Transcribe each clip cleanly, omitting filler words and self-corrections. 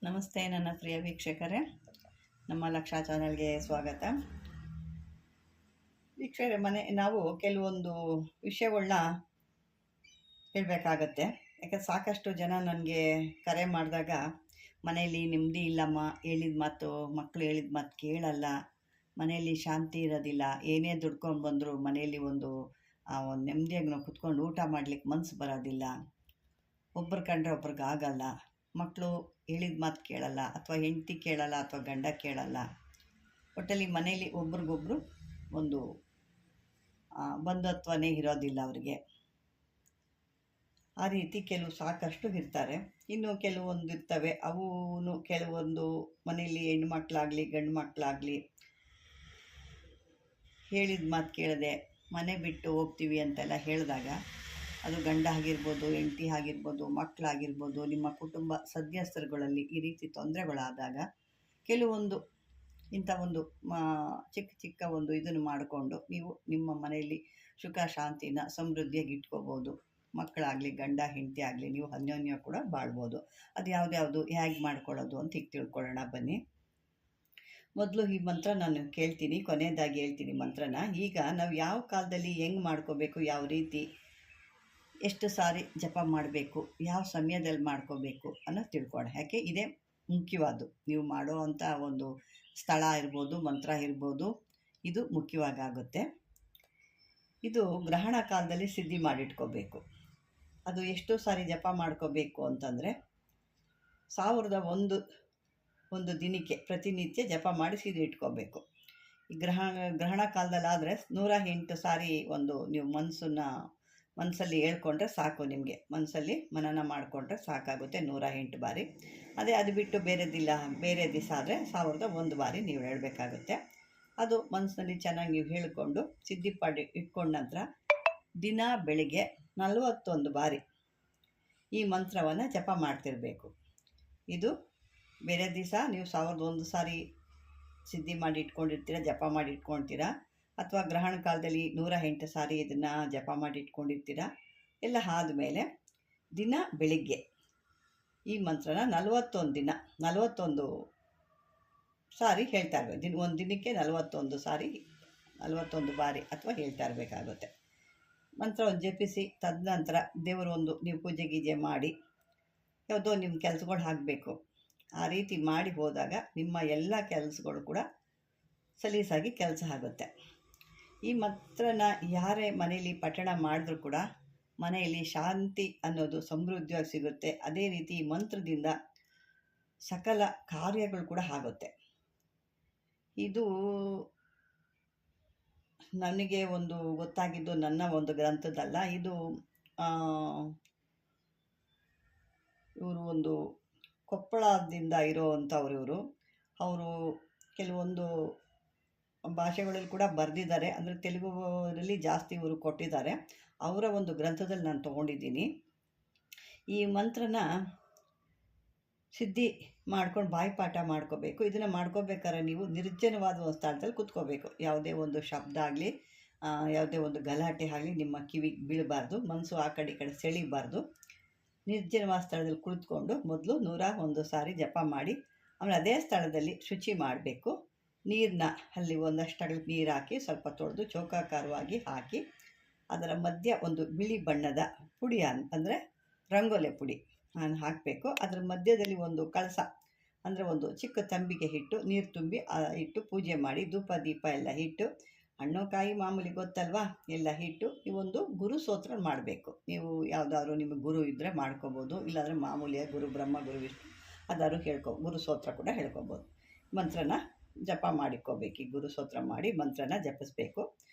ನಮಸ್ತೆ ನನ್ನ ಪ್ರಿಯ ವೀಕ್ಷಕರೇ, ನಮ್ಮ ಲಕ್ಷ ಚಾನಲ್ಗೆ ಸ್ವಾಗತ. ವೀಕ್ಷಕರೇ, ನಾವು ಕೆಲವೊಂದು ವಿಷಯಗಳನ್ನ ಹೇಳಬೇಕಾಗತ್ತೆ. ಯಾಕಂದ್ರೆ ಸಾಕಷ್ಟು ಜನ ನನಗೆ ಕರೆ ಮಾಡಿದಾಗ ಮನೆಯಲ್ಲಿ ನೆಮ್ಮದಿ ಇಲ್ಲಮ್ಮ, ಹೇಳಿದ ಮಾತು ಮಕ್ಕಳು ಹೇಳಿದ ಮಾತು ಕೇಳಲ್ಲ, ಮನೆಯಲ್ಲಿ ಶಾಂತಿ ಇರೋದಿಲ್ಲ, ಏನೇ ದುಡ್ಕೊಂಡು ಬಂದರೂ ಮನೆಯಲ್ಲಿ ಒಂದು ನೆಮ್ಮದಿಯಾಗಿ ನಾವು ಕುತ್ಕೊಂಡು ಊಟ ಮಾಡಲಿಕ್ಕೆ ಮನಸ್ಸು ಬರೋದಿಲ್ಲ, ಒಬ್ರು ಕಂಡ್ರೆ ಒಬ್ರಿಗೆ ಆಗಲ್ಲ, ಮಕ್ಕಳು ಹೇಳಿದ ಮಾತು ಕೇಳಲ್ಲ, ಅಥವಾ ಹೆಂಡತಿ ಕೇಳಲ್ಲ, ಅಥವಾ ಗಂಡ ಕೇಳಲ್ಲ, ಒಟ್ಟಲ್ಲಿ ಮನೇಲಿ ಒಬ್ರಿಗೊಬ್ರು ಒಂದು ಬಂಧುತ್ವನೇ ಇರೋದಿಲ್ಲ ಅವರಿಗೆ. ಆ ರೀತಿ ಕೆಲವು ಸಾಕಷ್ಟು ಇರ್ತಾರೆ. ಇನ್ನು ಕೆಲವೊಂದು ಇರ್ತವೆ, ಅವೂ ಕೆಲವೊಂದು ಮನೆಯಲ್ಲಿ ಹೆಣ್ಮಕ್ಳಾಗಲಿ ಗಂಡು ಮಕ್ಕಳಾಗಲಿ ಹೇಳಿದ ಮಾತು ಕೇಳದೆ ಮನೆ ಬಿಟ್ಟು ಹೋಗ್ತೀವಿ ಅಂತೆಲ್ಲ ಹೇಳಿದಾಗ, ಅದು ಗಂಡ ಆಗಿರ್ಬೋದು, ಹೆಂಡತಿ ಆಗಿರ್ಬೋದು, ಮಕ್ಕಳಾಗಿರ್ಬೋದು, ನಿಮ್ಮ ಕುಟುಂಬ ಸದಸ್ಯರುಗಳಲ್ಲಿ ಈ ರೀತಿ ತೊಂದರೆಗಳಾದಾಗ ಕೆಲವೊಂದು ಇಂಥ ಒಂದು ಚಿಕ್ಕ ಚಿಕ್ಕ ಒಂದು ಇದನ್ನು ಮಾಡಿಕೊಂಡು ನೀವು ನಿಮ್ಮ ಮನೆಯಲ್ಲಿ ಸುಖ ಶಾಂತಿನ ಸಮೃದ್ಧಿಯಾಗಿ ಇಟ್ಕೋಬೋದು. ಮಕ್ಕಳಾಗಲಿ ಗಂಡ ಹೆಂಡತಿ ಆಗಲಿ ನೀವು ಅನ್ಯೋನ್ಯ ಕೂಡ ಬಾಳ್ಬೋದು. ಅದು ಯಾವ್ದು ಹೇಗೆ ಮಾಡ್ಕೊಳ್ಳೋದು ಅಂತ ಈಗ ತಿಳ್ಕೊಳ್ಳೋಣ ಬನ್ನಿ. ಮೊದಲು ಈ ಮಂತ್ರ ನಾನು ಕೇಳ್ತೀನಿ, ಕೊನೆಯದಾಗಿ ಹೇಳ್ತೀನಿ ಮಂತ್ರನ. ಈಗ ನಾವು ಯಾವ ಕಾಲದಲ್ಲಿ ಹೆಂಗೆ ಮಾಡ್ಕೋಬೇಕು, ಯಾವ ರೀತಿ ಎಷ್ಟು ಸಾರಿ ಜಪ ಮಾಡಬೇಕು, ಯಾವ ಸಮಯದಲ್ಲಿ ಮಾಡ್ಕೋಬೇಕು ಅನ್ನೋದು ತಿಳ್ಕೊಳ್ಳೋಣ. ಯಾಕೆ ಇದೇ ಮುಖ್ಯವಾದ್ದು. ನೀವು ಮಾಡೋ ಅಂಥ ಒಂದು ಸ್ಥಳ ಇರ್ಬೋದು, ಮಂತ್ರ ಇರ್ಬೋದು, ಇದು ಮುಖ್ಯವಾಗುತ್ತೆ. ಇದು ಗ್ರಹಣ ಕಾಲದಲ್ಲಿ ಸಿದ್ಧಿ ಮಾಡಿಟ್ಕೋಬೇಕು. ಅದು ಎಷ್ಟು ಸಾರಿ ಜಪ ಮಾಡ್ಕೋಬೇಕು ಅಂತಂದರೆ 1001 ದಿನಕ್ಕೆ ಪ್ರತಿನಿತ್ಯ ಜಪ ಮಾಡಿ ಸಿದ್ಧಿ ಇಟ್ಕೋಬೇಕು. ಈ ಗ್ರಹಣ ಕಾಲದಲ್ಲಾದರೆ 108 ಸಾರಿ ನೀವು ಮನಸ್ಸಲ್ಲಿ ಹೇಳ್ಕೊಂಡ್ರೆ ಸಾಕು. ನಿಮಗೆ ಮನಸ್ಸಲ್ಲಿ ಮನನ ಮಾಡಿಕೊಂಡ್ರೆ ಸಾಕಾಗುತ್ತೆ 108 ಬಾರಿ. ಅದು ಬಿಟ್ಟು ಬೇರೆ ದಿವಸ ಆದರೆ 1001 ಬಾರಿ ನೀವು ಹೇಳಬೇಕಾಗುತ್ತೆ. ಅದು ಮನಸ್ಸಿನಲ್ಲಿ ಚೆನ್ನಾಗಿ ನೀವು ಹೇಳಿಕೊಂಡು ಸಿದ್ಧಿಪಾಡಿ ಇಟ್ಕೊಂಡ ನಂತರ ದಿನ ಬೆಳಿಗ್ಗೆ 41 ಬಾರಿ ಈ ಮಂತ್ರವನ್ನು ಜಪ ಮಾಡ್ತಿರಬೇಕು. ಇದು ಬೇರೆ ದಿವಸ ನೀವು 1001 ಸಾರಿ ಸಿದ್ಧಿ ಮಾಡಿ ಇಟ್ಕೊಂಡಿರ್ತೀರ, ಜಪ ಮಾಡಿ ಇಟ್ಕೊಳ್ತೀರ, ಅಥವಾ ಗ್ರಹಣ ಕಾಲದಲ್ಲಿ 108 ಸಾರಿ ಇದನ್ನು ಜಪ ಮಾಡಿ ಇಟ್ಕೊಂಡಿರ್ತೀರ. ಎಲ್ಲ ಆದಮೇಲೆ ದಿನ ಬೆಳಿಗ್ಗೆ ಈ ಮಂತ್ರನ 41 ಸಾರಿ ಹೇಳ್ತಾ ಇರಬೇಕು. ಒಂದು ದಿನಕ್ಕೆ 41 ಬಾರಿ ಅಥವಾ ಹೇಳ್ತಾ ಇರಬೇಕಾಗುತ್ತೆ. ಮಂತ್ರವನ್ನು ಜಪಿಸಿ ತದನಂತರ ದೇವರೊಂದು ನೀವು ಪೂಜೆ ಗೀಜೆ ಮಾಡಿ ಯಾವುದೋ ನಿಮ್ಮ ಕೆಲಸಗಳು ಆಗಬೇಕು. ಆ ರೀತಿ ಮಾಡಿ ಹೋದಾಗ ನಿಮ್ಮ ಎಲ್ಲ ಕೆಲಸಗಳು ಕೂಡ ಸಲೀಸಾಗಿ ಕೆಲಸ ಆಗುತ್ತೆ. ಈ ಮಂತ್ರನ ಯಾರೇ ಮನೆಯಲ್ಲಿ ಪಠಣ ಮಾಡಿದ್ರೂ ಕೂಡ ಮನೆಯಲ್ಲಿ ಶಾಂತಿ ಅನ್ನೋದು ಸಮೃದ್ಧಿಯಾಗಿ ಸಿಗುತ್ತೆ. ಅದೇ ರೀತಿ ಈ ಮಂತ್ರದಿಂದ ಸಕಲ ಕಾರ್ಯಗಳು ಕೂಡ ಆಗುತ್ತೆ. ಇದು ನನಗೆ ಒಂದು ಗೊತ್ತಾಗಿದ್ದು ನನ್ನ ಒಂದು ಗ್ರಂಥದಲ್ಲ. ಇದು ಇವರು ಒಂದು ಕೊಪ್ಪಳದಿಂದ ಇರೋವಂಥವ್ರು. ಅವರು ಕೆಲವೊಂದು ಭಾಷೆಗಳಲ್ಲಿ ಕೂಡ ಬರೆದಿದ್ದಾರೆ. ಅಂದರೆ ತೆಲುಗುದಲ್ಲಿ ಜಾಸ್ತಿ ಇವರು ಕೊಟ್ಟಿದ್ದಾರೆ. ಅವರ ಒಂದು ಗ್ರಂಥದಲ್ಲಿ ನಾನು ತೊಗೊಂಡಿದ್ದೀನಿ. ಈ ಮಂತ್ರನ ಸಿದ್ಧಿ ಮಾಡ್ಕೊಂಡು ಬಾಯಿಪಾಠ ಮಾಡ್ಕೋಬೇಕು. ಇದನ್ನು ಮಾಡ್ಕೋಬೇಕಾದ್ರೆ ನೀವು ನಿರ್ಜನವಾದ ಒಂದು ಸ್ಥಳದಲ್ಲಿ ಕೂತ್ಕೋಬೇಕು. ಯಾವುದೇ ಒಂದು ಶಬ್ದ ಆಗಲಿ, ಯಾವುದೇ ಒಂದು ಗಲಾಟೆ ಆಗಲಿ ನಿಮ್ಮ ಕಿವಿಗೆ ಬೀಳಬಾರ್ದು. ಮನಸ್ಸು ಆ ಕಡೆ ಈ ಕಡೆ ಸೆಳಿಬಾರ್ದು. ನಿರ್ಜನವಾದ ಸ್ಥಳದಲ್ಲಿ ಕುಳಿತುಕೊಂಡು ಮೊದಲು 101 ಸಾರಿ ಜಪ ಮಾಡಿ, ಆಮೇಲೆ ಅದೇ ಸ್ಥಳದಲ್ಲಿ ಶುಚಿ ಮಾಡಬೇಕು. ನೀರನ್ನ ಅಲ್ಲಿ ಒಂದಷ್ಟು ನೀರು ಹಾಕಿ ಸ್ವಲ್ಪ ತೊಳೆದು ಚೌಕಾಕಾರವಾಗಿ ಹಾಕಿ ಅದರ ಮಧ್ಯ ಒಂದು ಬಿಳಿ ಬಣ್ಣದ ಪುಡಿ ಅಂದರೆ ರಂಗೋಲೆ ಪುಡಿ ಹಾಕಬೇಕು. ಅದರ ಮಧ್ಯದಲ್ಲಿ ಒಂದು ಕಳಸ ಅಂದರೆ ಒಂದು ಚಿಕ್ಕ ತಂಬಿಗೆ ಇಟ್ಟು ನೀರು ತುಂಬಿ ಇಟ್ಟು ಪೂಜೆ ಮಾಡಿ ಧೂಪ ದೀಪ ಎಲ್ಲ ಇಟ್ಟು ಹಣ್ಣು ಕಾಯಿ ಮಾಮೂಲಿ ಗೊತ್ತಲ್ವಾ ಎಲ್ಲ ಇಟ್ಟು ಈ ಒಂದು ಗುರು ಸ್ತೋತ್ರ ಮಾಡಬೇಕು. ನೀವು ಯಾವುದಾದ್ರು ನಿಮಗೆ ಗುರು ಇದ್ದರೆ ಮಾಡ್ಕೋಬೋದು, ಇಲ್ಲಾಂದರೆ ಮಾಮೂಲಿಯಾಗಿ ಗುರು ಬ್ರಹ್ಮ ಗುರು ವಿಷ್ಣು ಅದಾದ್ರು ಗುರು ಸ್ತೋತ್ರ ಕೂಡ ಹೇಳ್ಕೊಬೋದು. ಮಂತ್ರನ ಜಪ ಮಾಡಿಕೋಬೇಕು. ಈ ಗುರು ಸ್ತೋತ್ರ ಮಾಡಿ ಮಂತ್ರನ ಜಪಿಸ್ಬೇಕು.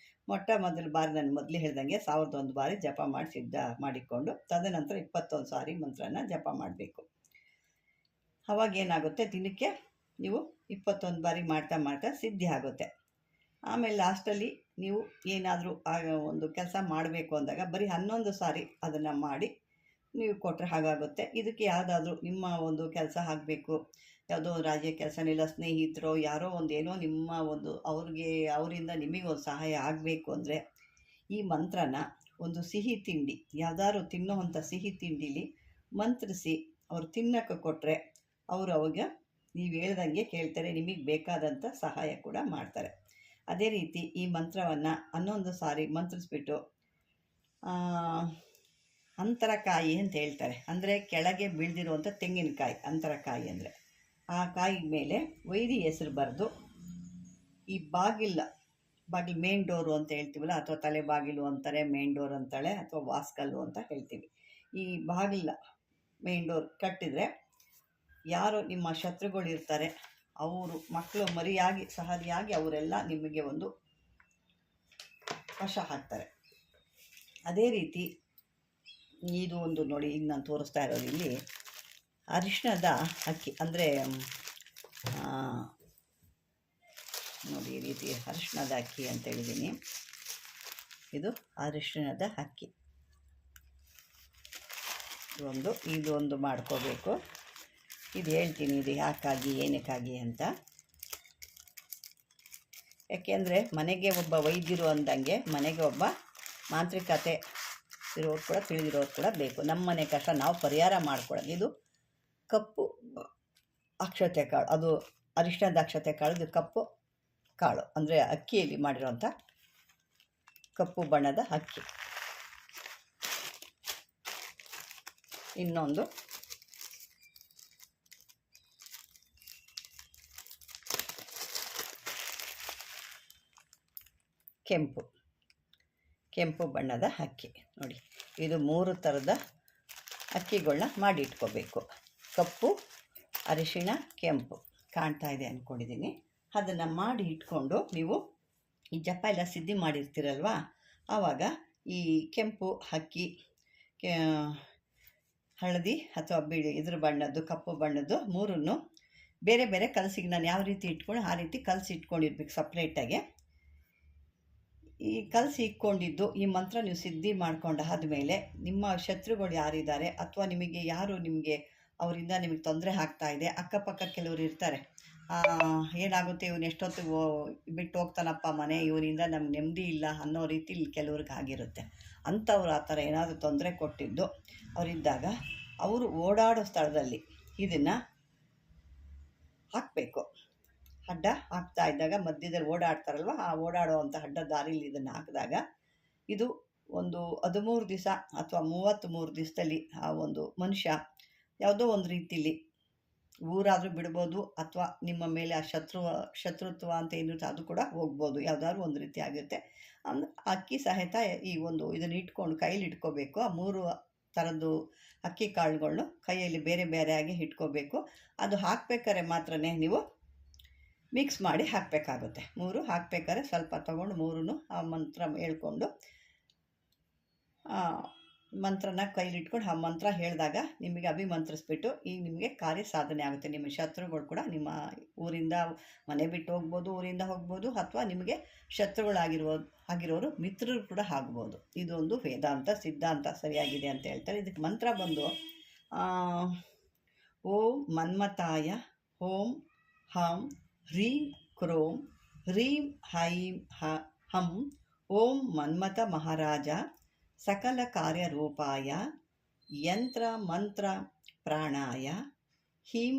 ಮೊದಲ ಬಾರಿ ನಾನು ಮೊದಲೇ ಹೇಳ್ದಂಗೆ 1001 ಬಾರಿ ಜಪ ಮಾಡಿ ಸಿದ್ಧ ಮಾಡಿಕೊಂಡು ತದನಂತರ 21 ಸಾರಿ ಮಂತ್ರನ ಜಪ ಮಾಡಬೇಕು. ಅವಾಗ ಏನಾಗುತ್ತೆ, ದಿನಕ್ಕೆ ನೀವು 21 ಬಾರಿ ಮಾಡ್ತಾ ಸಿದ್ಧಿ ಆಗುತ್ತೆ. ಆಮೇಲೆ ಲಾಸ್ಟಲ್ಲಿ ನೀವು ಏನಾದರೂ ಒಂದು ಕೆಲಸ ಮಾಡಬೇಕು ಅಂದಾಗ ಬರೀ 11 ಸಾರಿ ಅದನ್ನು ಮಾಡಿ ನೀವು ಕೊಟ್ಟರೆ ಹಾಗಾಗುತ್ತೆ. ಇದಕ್ಕೆ ಯಾವುದಾದ್ರೂ ನಿಮ್ಮ ಒಂದು ಕೆಲಸ ಆಗಬೇಕು, ಯಾವುದೋ ಒಂದು ರಾಜ್ಯ ಕೆಲಸನಿಲ್ಲ, ಸ್ನೇಹಿತರೋ ಯಾರೋ ಒಂದು ಏನೋ ನಿಮ್ಮ ಒಂದು ಅವರಿಂದ ನಿಮಗೆ ಒಂದು ಸಹಾಯ ಆಗಬೇಕು ಅಂದರೆ ಈ ಮಂತ್ರನ ಒಂದು ಸಿಹಿ ತಿಂಡಿ ಯಾವುದಾದ್ರು ತಿನ್ನೋವಂಥ ಸಿಹಿ ತಿಂಡಿಲಿ ಮಂತ್ರಿಸಿ ಅವ್ರು ತಿನ್ನೋಕ್ಕೆ ಕೊಟ್ಟರೆ ಅವರು ಅವಾಗ ನೀವು ಹೇಳ್ದಂಗೆ ಕೇಳ್ತಾರೆ, ನಿಮಗೆ ಬೇಕಾದಂಥ ಸಹಾಯ ಕೂಡ ಮಾಡ್ತಾರೆ. ಅದೇ ರೀತಿ ಈ ಮಂತ್ರವನ್ನು 11 ಸಾರಿ ಮಂತ್ರಿಸ್ಬಿಟ್ಟು ಅಂತರಕಾಯಿ ಅಂತ ಹೇಳ್ತಾರೆ, ಅಂದರೆ ಕೆಳಗೆ ಬೀಳ್ದಿರುವಂಥ ತೆಂಗಿನಕಾಯಿ ಅಂತರಕಾಯಿ ಅಂದರೆ. ಆ ಕಾಯಿ ಮೇಲೆ ವೈರಿ ಹೆಸರು ಬರೆದು ಈ ಬಾಗಿಲು ಮೇನ್ ಡೋರು ಅಂತ ಹೇಳ್ತೀವಲ್ಲ, ಅಥವಾ ತಲೆ ಬಾಗಿಲು ಅಂತಾರೆ, ಮೇನ್ ಡೋರ್ ಅಂತಾಳೆ, ಅಥವಾ ವಾಸ್ಕಲ್ಲು ಅಂತ ಹೇಳ್ತೀವಿ. ಈ ಬಾಗಿಲ ಮೇನ್ ಡೋರ್ ಕಟ್ಟಿದರೆ ಯಾರು ನಿಮ್ಮ ಶತ್ರುಗಳು ಇರ್ತಾರೆ ಅವರು ಮಕ್ಕಳು ಮರಿಯಾಗಿ ಸಹದಿಯಾಗಿ ಅವರೆಲ್ಲ ನಿಮಗೆ ಒಂದು ವಶ ಹಾಕ್ತಾರೆ. ಅದೇ ರೀತಿ ಇದು ಒಂದು ನೋಡಿ, ಈಗ ನಾನು ತೋರಿಸ್ತಾ ಇರೋದು ಇಲ್ಲಿ ಅರಿಶಿಣದ ಅಕ್ಕಿ, ಅಂದರೆ ನೋಡಿ ಈ ರೀತಿ ಅರಿಶಿಣದ ಅಕ್ಕಿ ಅಂತ ಹೇಳಿದ್ದೀನಿ. ಇದು ಅರಿಶಿಣದ ಅಕ್ಕಿ ಇದೊಂದು ಮಾಡ್ಕೋಬೇಕು. ಇದು ಹೇಳ್ತೀನಿ ಇದು ಯಾಕಾಗಿ ಏನಕ್ಕಾಗಿ ಅಂತ. ಯಾಕೆಂದರೆ ಮನೆಗೆ ಒಬ್ಬ ವೈದ್ಯರು ಅಂದಂಗೆ ಮನೆಗೆ ಒಬ್ಬ ಮಾಂತ್ರಿಕತೆ ಇರೋರು ಕೂಡ ತಿಳಿದಿರೋರು ಕೂಡ ಬೇಕು. ನಮ್ಮ ಮನೆ ಕಷ್ಟ ನಾವು ಪರಿಹಾರ ಮಾಡ್ಕೊಳ್ಳೋದು. ಇದು ಕಪ್ಪು ಅಕ್ಷತೆ ಕಾಳು, ಅದು ಅರಿಶಿಣದ ಅಕ್ಷತೆ ಕಾಳು. ಇದು ಕಪ್ಪು ಕಾಳು ಅಂದರೆ ಅಕ್ಕಿಯಲ್ಲಿ ಮಾಡಿರೋಂಥ ಕಪ್ಪು ಬಣ್ಣದ ಅಕ್ಕಿ. ಇನ್ನೊಂದು ಕೆಂಪು ಬಣ್ಣದ ಅಕ್ಕಿ. ನೋಡಿ, ಇದು 3 ಥರದ ಅಕ್ಕಿಗಳನ್ನ ಮಾಡಿ ಇಟ್ಕೋಬೇಕು. ಕಪ್ಪು, ಅರಿಶಿಣ, ಕೆಂಪು ಕಾಣ್ತಾ ಇದೆ ಅಂದ್ಕೊಂಡಿದ್ದೀನಿ. ಅದನ್ನು ಮಾಡಿ ಇಟ್ಕೊಂಡು ನೀವು ಈ ಜಪ ಎಲ್ಲ ಸಿದ್ಧಿ ಮಾಡಿರ್ತೀರಲ್ವ, ಆವಾಗ ಈ ಕೆಂಪು ಅಕ್ಕಿ, ಹಳದಿ ಅಥವಾ ಬಿಳಿ ಇದ್ರ ಬಣ್ಣದ್ದು, ಕಪ್ಪು ಬಣ್ಣದ್ದು 3 ಬೇರೆ ಬೇರೆ ಕಲಸಿಗೆ ನಾನು ಯಾವ ರೀತಿ ಇಟ್ಕೊಂಡು ಆ ರೀತಿ ಕಲಸಿ ಇಟ್ಕೊಂಡಿರ್ಬೇಕು ಸಪ್ರೇಟಾಗಿ. ಈ ಕಲಸಿ ಇಟ್ಕೊಂಡಿದ್ದು ಈ ಮಂತ್ರ ನೀವು ಸಿದ್ಧಿ ಮಾಡ್ಕೊಂಡು ಆದಮೇಲೆ ನಿಮ್ಮ ಶತ್ರುಗಳು ಯಾರಿದ್ದಾರೆ ಅಥವಾ ನಿಮಗೆ ಅವರಿಂದ ನಿಮಗೆ ತೊಂದರೆ ಆಗ್ತಾಯಿದೆ, ಅಕ್ಕಪಕ್ಕ ಕೆಲವರು ಇರ್ತಾರೆ, ಏನಾಗುತ್ತೆ ಇವನು ಎಷ್ಟೊತ್ತಿಗೆ ಬಿಟ್ಟು ಹೋಗ್ತಾನಪ್ಪ ಮನೆ, ಇವರಿಂದ ನಮ್ಗೆ ನೆಮ್ಮದಿ ಇಲ್ಲ ಅನ್ನೋ ರೀತಿಲಿ ಕೆಲವ್ರಿಗೆ ಆಗಿರುತ್ತೆ. ಅಂಥವ್ರು ಆ ಥರ ಏನಾದರೂ ತೊಂದರೆ ಕೊಟ್ಟಿದ್ದು ಅವರಿದ್ದಾಗ ಅವರು ಓಡಾಡೋ ಸ್ಥಳದಲ್ಲಿ ಇದನ್ನು ಹಾಕಬೇಕು. ಅಡ್ಡ ಹಾಕ್ತಾ ಇದ್ದಾಗ ಮಧ್ಯದಲ್ಲಿ ಓಡಾಡ್ತಾರಲ್ವ, ಆ ಓಡಾಡುವಂಥ ಅಡ್ಡ ದಾರಿಲಿ ಇದನ್ನು ಹಾಕಿದಾಗ ಇದು ಒಂದು 13 ದಿವಸ ಅಥವಾ 33 ದಿವಸದಲ್ಲಿ ಆ ಒಂದು ಮನುಷ್ಯ ಯಾವುದೋ ಒಂದು ರೀತಿಲಿ ಊರಾದರೂ ಬಿಡ್ಬೋದು, ಅಥವಾ ನಿಮ್ಮ ಮೇಲೆ ಆ ಶತ್ರುತ್ವ ಅಂತ ಏನಿರುತ್ತೆ ಅದು ಕೂಡ ಹೋಗ್ಬೋದು, ಯಾವುದಾದ್ರು ಒಂದು ರೀತಿ ಆಗುತ್ತೆ. ಅಂದರೆ ಅಕ್ಕಿ ಸಹಿತ ಇದನ್ನು ಇಟ್ಕೊಂಡು ಕೈಯಲ್ಲಿ ಇಟ್ಕೋಬೇಕು. ಆ 3 ಥರದ್ದು ಅಕ್ಕಿ ಕಾಳುಗಳನ್ನು ಕೈಯಲ್ಲಿ ಬೇರೆ ಬೇರೆಯಾಗಿ ಇಟ್ಕೋಬೇಕು. ಅದು ಹಾಕ್ಬೇಕಾದ್ರೆ ಮಾತ್ರ ನೀವು ಮಿಕ್ಸ್ ಮಾಡಿ ಹಾಕಬೇಕಾಗುತ್ತೆ. 3 ಹಾಕಬೇಕಾದ್ರೆ ಸ್ವಲ್ಪ ತೊಗೊಂಡು 3 ಆ ಮಂತ್ರ ಹೇಳ್ಕೊಂಡು ಮಂತ್ರನ ಕೈಲಿಟ್ಕೊಂಡು ಆ ಮಂತ್ರ ಹೇಳಿದಾಗ ನಿಮಗೆ ಅಭಿಮಂತ್ರಿಸ್ಬಿಟ್ಟು ಈಗ ನಿಮಗೆ ಕಾರ್ಯ ಸಾಧನೆ ಆಗುತ್ತೆ. ನಿಮ್ಮ ಶತ್ರುಗಳು ಕೂಡ ನಿಮ್ಮ ಊರಿಂದ ಮನೆ ಬಿಟ್ಟು ಹೋಗ್ಬೋದು, ಊರಿಂದ ಹೋಗ್ಬೋದು, ಅಥವಾ ನಿಮಗೆ ಶತ್ರುಗಳಾಗಿರೋರು ಮಿತ್ರರು ಕೂಡ ಆಗ್ಬೋದು. ಇದೊಂದು ವೇದಾಂತ ಸಿದ್ಧಾಂತ ಸರಿಯಾಗಿದೆ ಅಂತ ಹೇಳ್ತಾರೆ. ಇದಕ್ಕೆ ಮಂತ್ರ ಬಂದು ಓಂ ಮನ್ಮತಾಯ ಓಂ ಹಂ ಹ್ರೀಂ ಕ್ರೋಂ ಹ್ರೀಂ ಹೈಂ ಹಂ ಓಂ ಮನ್ಮಥ ಮಹಾರಾಜ ಸಕಲ ಕಾರ್ಯರೂಪಾಯ ಯಂತ್ರ ಮಂತ್ರ ಪ್ರಾಣಾಯ ಹೀಂ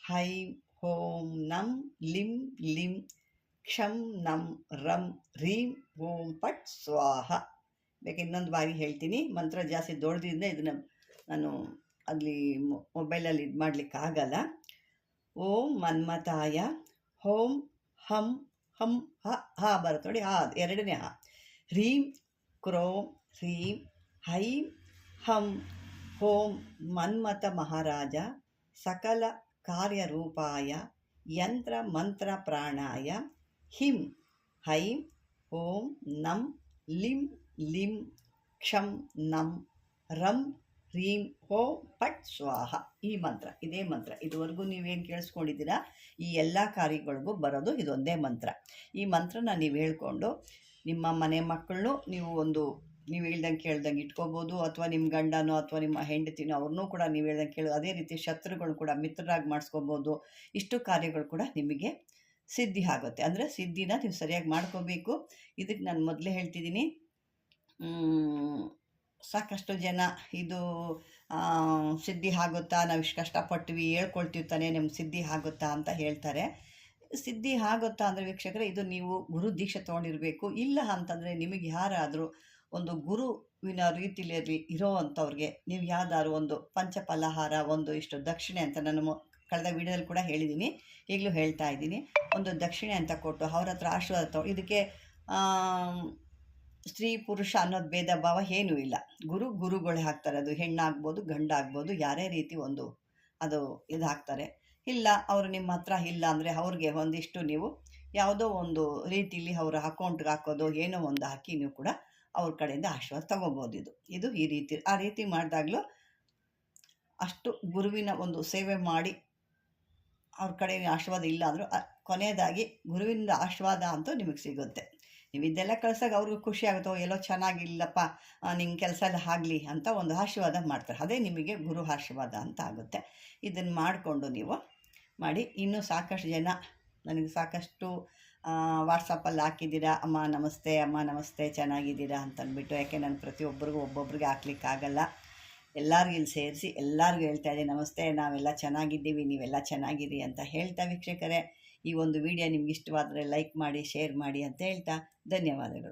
ಹೈಂ ಓಂ ನಂ ಲಿಂ ಲಿಂ ಕ್ಷಂ ನಂ ರಂ ಹ್ರೀಂ ಓಂ ಪಟ್ ಸ್ವಾಹ. ಬೇಕು ಇನ್ನೊಂದು ಬಾರಿ ಹೇಳ್ತೀನಿ, ಮಂತ್ರ ಜಾಸ್ತಿ ದೊಡ್ಡದಿಂದ ಇದನ್ನು ನಾನು ಅಲ್ಲಿ ಮೊಬೈಲಲ್ಲಿ ಇದು ಮಾಡಲಿಕ್ಕಾಗಲ್ಲ. ಓಂ ಮನ್ಮತಾಯ ಓಂ ಹಂ ಹಂ ಹ ಬರುತ್ತೆ ನೋಡಿ, ಎರಡನೇ ಹ್ರೀಂ ಕ್ರೋಂ ಹ್ರೀಂ ಹೈಂ ಹಂ ಓಂ ಮನ್ಮಥ ಮಹಾರಾಜ ಸಕಲ ಕಾರ್ಯರೂಪಾಯ ಯಂತ್ರ ಮಂತ್ರ ಪ್ರಾಣಾಯ ಹಿಂ ಹೈಂ ಓಂ ನಂ ಲಿಂ ಲಿಂ ಕ್ಷಂ ನಂ ರಂ ಹ್ರೀಂ ಓಂ ಪಟ್ ಸ್ವಾಹ. ಈ ಮಂತ್ರ, ಇದೇ ಮಂತ್ರ ಇದುವರೆಗೂ ನೀವೇನು ಕೇಳಿಸ್ಕೊಂಡಿದ್ದೀರಾ ಈ ಎಲ್ಲ ಕಾರ್ಯಗಳಿಗೂ ಬರೋದು ಇದೊಂದೇ ಮಂತ್ರ. ಈ ಮಂತ್ರನ ನೀವು ಹೇಳ್ಕೊಂಡು ನಿಮ್ಮ ಮನೆ ಮಕ್ಕಳನ್ನು ನೀವು ಹೇಳ್ದಂಗೆ ಕೇಳ್ದಂಗೆ ಇಟ್ಕೋಬೋದು, ಅಥವಾ ನಿಮ್ಮ ಗಂಡನೋ ಅಥವಾ ನಿಮ್ಮ ಹೆಂಡತಿನೋ ಅವ್ರನ್ನೂ ಕೂಡ ನೀವು ಹೇಳ್ದಂಗೆ ಕೇಳೋದು. ಅದೇ ರೀತಿ ಶತ್ರುಗಳು ಕೂಡ ಮಿತ್ರರಾಗಿ ಮಾಡಿಸ್ಕೋಬೋದು. ಇಷ್ಟು ಕಾರ್ಯಗಳು ಕೂಡ ನಿಮಗೆ ಸಿದ್ಧಿ ಆಗುತ್ತೆ. ಅಂದರೆ ಸಿದ್ಧಿನ ನೀವು ಸರಿಯಾಗಿ ಮಾಡ್ಕೋಬೇಕು. ಇದಕ್ಕೆ ನಾನು ಮೊದಲೇ ಹೇಳ್ತಿದ್ದೀನಿ, ಸಾಕಷ್ಟು ಜನ ಇದು ಸಿದ್ಧಿ ಆಗುತ್ತಾ, ನಾವು ಇಷ್ಟು ಕಷ್ಟಪಟ್ವಿ ಹೇಳ್ಕೊಳ್ತೀವಿ ತಾನೇ, ನಿಮ್ಗೆ ಸಿದ್ಧಿ ಆಗುತ್ತಾ ಅಂತ ಹೇಳ್ತಾರೆ. ಸಿದ್ಧಿ ಆಗುತ್ತಾ ಅಂದರೆ ವೀಕ್ಷಕರೇ, ಇದು ನೀವು ಗುರು ದೀಕ್ಷೆ ತೊಗೊಂಡಿರಬೇಕು. ಇಲ್ಲ ಅಂತಂದರೆ ನಿಮಗೆ ಯಾರಾದರೂ ಒಂದು ಗುರುವಿನ ರೀತಿಯಲ್ಲಿ ಇರೋ ಅಂಥವ್ರಿಗೆ ನೀವು ಯಾವ್ದಾದ್ರು ಒಂದು ಪಂಚಫಲಹಾರ, ಒಂದು ಇಷ್ಟು ದಕ್ಷಿಣೆ ಅಂತ ನಾನು ಕಳೆದ ವಿಡಿಯೋದಲ್ಲಿ ಕೂಡ ಹೇಳಿದ್ದೀನಿ, ಈಗಲೂ ಹೇಳ್ತಾ ಇದ್ದೀನಿ, ಒಂದು ದಕ್ಷಿಣೆ ಅಂತ ಕೊಟ್ಟು ಅವ್ರ ಹತ್ರ ಆಶೀರ್ವಾದ ಇದಕ್ಕೆ ಸ್ತ್ರೀ ಪುರುಷ ಅನ್ನೋದು ಭೇದ ಭಾವ ಏನೂ ಇಲ್ಲ. ಗುರುಗಳೇ ಹಾಕ್ತಾರೆ, ಅದು ಹೆಣ್ಣಾಗ್ಬೋದು ಗಂಡಾಗ್ಬೋದು, ಯಾರೇ ರೀತಿ ಒಂದು ಅದು ಇದು ಹಾಕ್ತಾರೆ. ಇಲ್ಲ ಅವರು ನಿಮ್ಮ ಹತ್ರ ಇಲ್ಲ ಅಂದರೆ ಅವ್ರಿಗೆ ಒಂದಿಷ್ಟು ನೀವು ಯಾವುದೋ ಒಂದು ರೀತಿಯಲ್ಲಿ ಅವರ ಅಕೌಂಟ್ಗೆ ಹಾಕೋದು ಏನೋ ಒಂದು ಹಾಕಿ ನೀವು ಕೂಡ ಅವ್ರ ಕಡೆಯಿಂದ ಆಶೀರ್ವಾದ ತೊಗೋಬೋದು. ಇದು ಈ ರೀತಿ ಆ ರೀತಿ ಮಾಡಿದಾಗಲೂ ಅಷ್ಟು ಗುರುವಿನ ಒಂದು ಸೇವೆ ಮಾಡಿ ಅವ್ರ ಕಡೆ ಆಶೀರ್ವಾದ ಇಲ್ಲ ಅಂದರೂ ಕೊನೆಯದಾಗಿ ಗುರುವಿನ ಆಶೀರ್ವಾದ ಅಂತೂ ನಿಮಗೆ ಸಿಗುತ್ತೆ. ನೀವು ಇದೆಲ್ಲ ಕಳ್ಸಾಗ ಅವ್ರಿಗೂ ಖುಷಿ ಆಗುತ್ತೋ, ಎಲ್ಲೋ ಚೆನ್ನಾಗಿಲ್ಲಪ್ಪ ನಿಂಗೆ ಕೆಲಸ ಎಲ್ಲ ಆಗಲಿ ಅಂತ ಒಂದು ಆಶೀರ್ವಾದ ಮಾಡ್ತಾರೆ. ಅದೇ ನಿಮಗೆ ಗುರು ಆಶೀರ್ವಾದ ಅಂತ ಆಗುತ್ತೆ. ಇದನ್ನು ಮಾಡಿಕೊಂಡು ನೀವು ಮಾಡಿ. ಇನ್ನೂ ಸಾಕಷ್ಟು ಜನ ನನಗೆ ಸಾಕಷ್ಟು ವಾಟ್ಸಪ್ಪಲ್ಲಿ ಹಾಕಿದ್ದೀರಾ, ಅಮ್ಮ ನಮಸ್ತೆ ಚೆನ್ನಾಗಿದ್ದೀರಾ ಅಂತಂದ್ಬಿಟ್ಟು. ಯಾಕೆ ನಾನು ಪ್ರತಿಯೊಬ್ಬರಿಗೂ ಒಬ್ಬೊಬ್ರಿಗೆ ಹಾಕ್ಲಿಕ್ಕಾಗಲ್ಲ, ಎಲ್ಲರಿಗೂ ಇಲ್ಲಿ ಸೇರಿಸಿ ಎಲ್ಲರಿಗೂ ಹೇಳ್ತಾ ಇದ್ದೀನಿ ನಮಸ್ತೆ, ನಾವೆಲ್ಲ ಚೆನ್ನಾಗಿದ್ದೀವಿ, ನೀವೆಲ್ಲ ಚೆನ್ನಾಗಿರಿ ಅಂತ ಹೇಳ್ತಾ ವೀಕ್ಷಕರೇ, ಈ ಒಂದು ವಿಡಿಯೋ ನಿಮ್ಗೆ ಇಷ್ಟವಾದರೆ ಲೈಕ್ ಮಾಡಿ, ಶೇರ್ ಮಾಡಿ ಅಂತ ಹೇಳ್ತಾ ಧನ್ಯವಾದಗಳು.